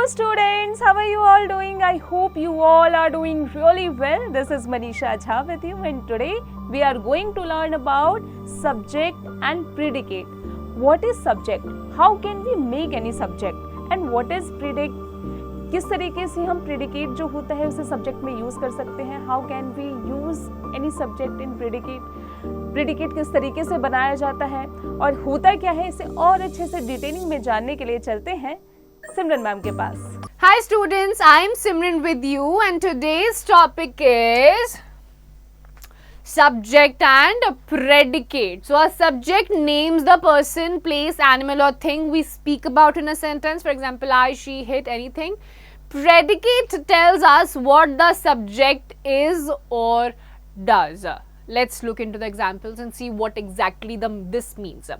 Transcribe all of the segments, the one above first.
Hello students, how are you all doing? I hope you all are doing really well. This is Manisha Jha with you and today we are going to learn about subject and predicate. What is subject? How can we make any subject? And what is predict? किस तरीके से हम predicate जो होता है उसे subject में use कर सकते हैं? How can we use any subject in predicate? Predicate किस तरीके से बनाया जाता है और होता क्या है, इसे और अच्छे से डिटेलिंग में जानने के लिए चलते हैं सिमरन मैम के पास. Hi students, I am Simran with you and today's topic is subject and predicate. So a subject names the person, place, animal or thing we speak about in a sentence. For example, I, she, it, anything. Predicate tells us what the subject is or does. Let's look into the examples and see what exactly this means.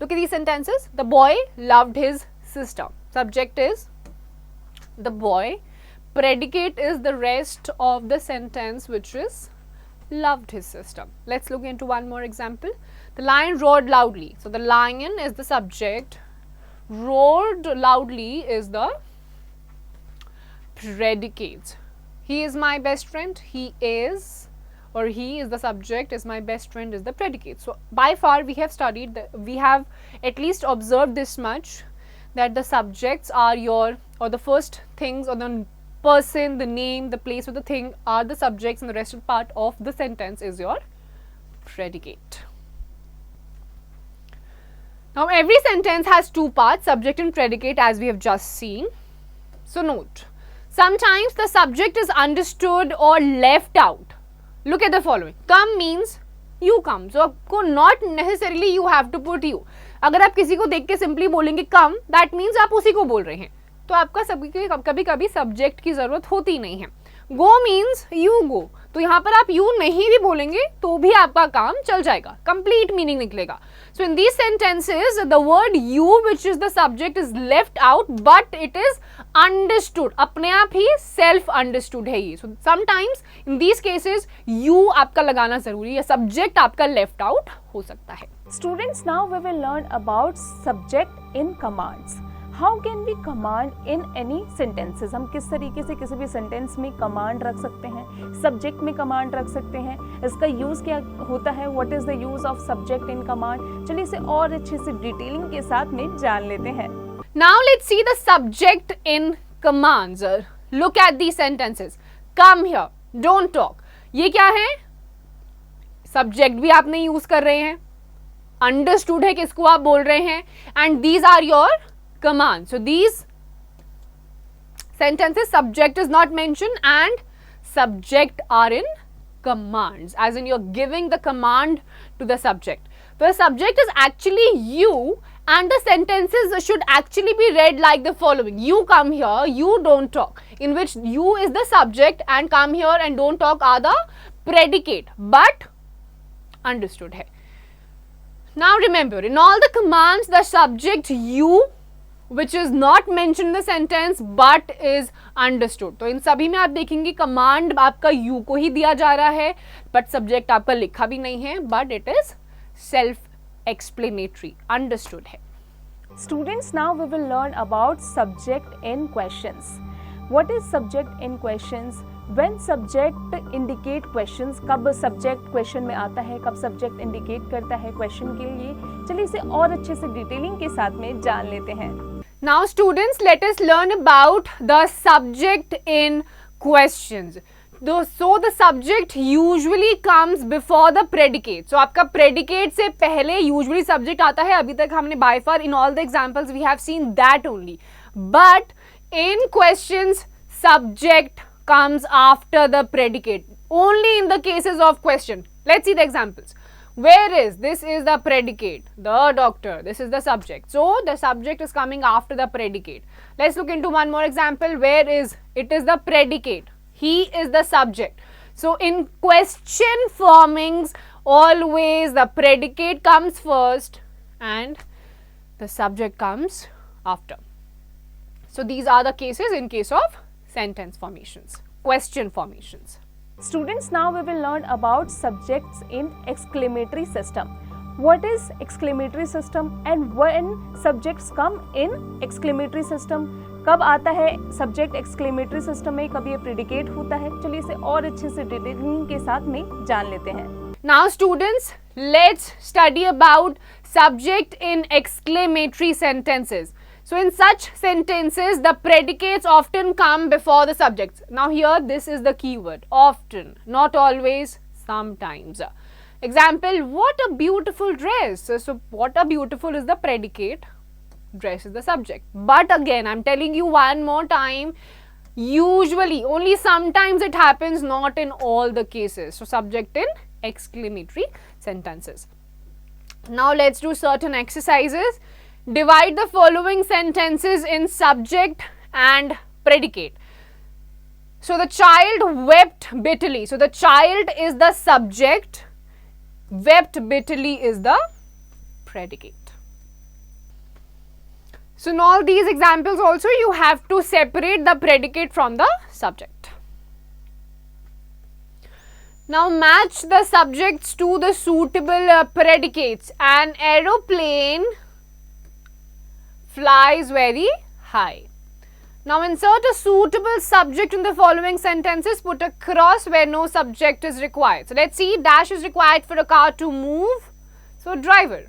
Look at these sentences. The boy loved his sister. Subject is the boy. Predicate is the rest of the sentence, which is loved his sister. Let's look into one more example. The lion roared loudly. So the lion is the subject. Roared loudly is the predicate. He is my best friend. He is, or he is the subject, is my best friend is the predicate. So by far we have studied, we have at least observed this much, that the subjects are your, or the first things, or the person, the name, the place, or the thing are the subjects, and the rest of part of the sentence is your predicate. Now every sentence has two parts, subject and predicate, as we have just seen. So note, sometimes the subject is understood or left out. Look at the following. Come means you come. So आपको not necessarily you have to put you. अगर आप किसी को देख के simply बोलेंगे कम, that means आप उसी को बोल रहे हैं, तो आपका कभी कभी सब्जेक्ट की जरूरत होती नहीं है. गो मीन्स यू गो, तो यहाँ पर आप यू नहीं भी बोलेंगे तो भी आपका काम चल जाएगा, कंप्लीट मीनिंग निकलेगा. So in these sentences the word you which is the subject is left out but it is understood. अपने आप ही सेल्फ अंडरस्टूड है ये. So sometimes in these cases you आपका लगाना जरूरी है, सब्जेक्ट आपका लेफ्ट आउट हो सकता है. Students, now we will learn about subject in commands. How can we command in any sentences? हम किस तरीके से किसी भी सेंटेंस में कमांड रख सकते हैं, सब्जेक्ट में कमांड रख सकते हैं, इसका यूज क्या होता है, what is the use of subject in command. चलिए इसे और अच्छे से डिटेलिंग के साथ में जान लेते हैं. Now let's see the subject in commands. Look at these sentences. Come here, don't talk. ये क्या है? सब्जेक्ट भी आप नहीं यूज कर रहे हैं, अंडरस्टूड है किसको आप बोल रहे हैं, and these are your command. So these sentences subject is not mentioned and subject are in commands, as in you're giving the command to the subject. The subject is actually you and the sentences should actually be read like the following. You come here, you don't talk, in which you is the subject and come here and don't talk are the predicate, but understood hai. Now remember, in all the commands the subject you which is not mentioned in the sentence but is understood. तो इन सभी में आप देखेंगे command आपका you को ही दिया जा रहा है, but सब्जेक्ट आपका लिखा भी नहीं है, but it is self-explanatory, understood है. Students, now we will learn about subject in questions. What is subject in questions? When subject indicate questions, कब subject question में आता है, कब subject indicate करता है question के लिए. चलिए इसे और अच्छे से डिटेलिंग के साथ में जान लेते हैं. Now students, let us learn about the subject in questions. So the subject usually comes before the predicate. So आपका predicate से पहले usually subject आता है. अभी तक हमने by far in all the examples we have seen that only. But in questions subject comes after the predicate. Only in the cases of question. Let's see the examples. Where is, this is the predicate, the doctor, this is the subject. So the subject is coming after the predicate. Let's look into one more example. Where is, it is the predicate. He is the subject. So in question formings, always the predicate comes first and the subject comes after. So these are the cases in case of sentence formations, question formations. Students, now we will learn about subjects in exclamatory system. What is exclamatory system and when subjects come in exclamatory system? कब आता है subject exclamatory system में, कब ये predicate होता है, चलिए इसे और अच्छे से डिटेलिंग के साथ में जान लेते हैं. Now students, let's study about subject in exclamatory sentences. So in such sentences, the predicates often come before the subjects. Now here this is the key word, often, not always, sometimes. Example, what a beautiful dress. So what a beautiful is the predicate, dress is the subject. But again, I'm telling you one more time, usually only sometimes it happens, not in all the cases. So subject in exclamatory sentences. Now let's do certain exercises. Divide the following sentences in subject and predicate. So the child wept bitterly. So the child is the subject, wept bitterly is the predicate. So in all these examples also you have to separate the predicate from the subject. Now match the subjects to the suitable predicates. An aeroplane flies very high. Now insert a suitable subject in the following sentences. Put a cross where no subject is required. So let's see, dash is required for a car to move. So driver.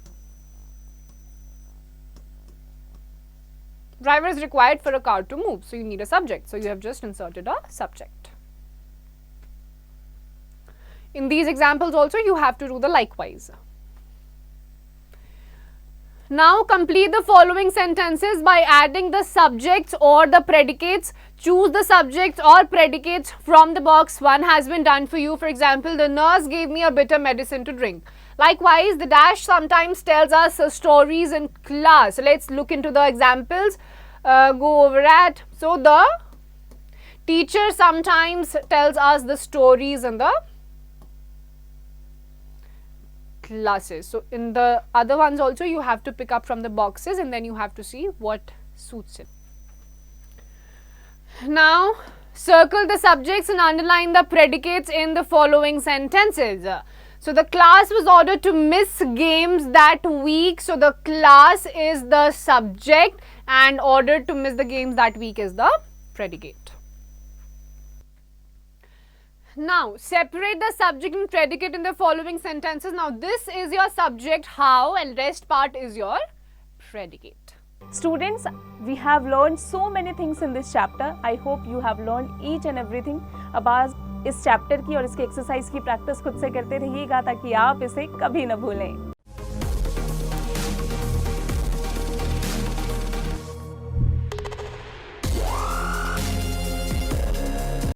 Driver is required for a car to move. So you need a subject. So you have just inserted a subject. In these examples also you have to do the likewise. Now complete the following sentences by adding the subjects or the predicates. Choose the subjects or predicates from the box. One has been done for you. For example, the nurse gave me a bitter medicine to drink. Likewise, the dash sometimes tells us stories in class. So let's look into the examples. Go over at. So the teacher sometimes tells us the stories in the classes. So in the other ones also you have to pick up from the boxes and then you have to see what suits it. Now circle the subjects and underline the predicates in the following sentences. So the class was ordered to miss games that week. So the class is the subject and ordered to miss the games that week is the predicate. Now separate the subject and predicate in the following sentences. Now this is your subject how and rest part is your predicate. Students, we have learned so many things in this chapter. I hope you have learned each and everything. अब आज इस chapter की और इसके exercise की practice खुद से करते रहिएगा ताकि आप इसे कभी न भूलें.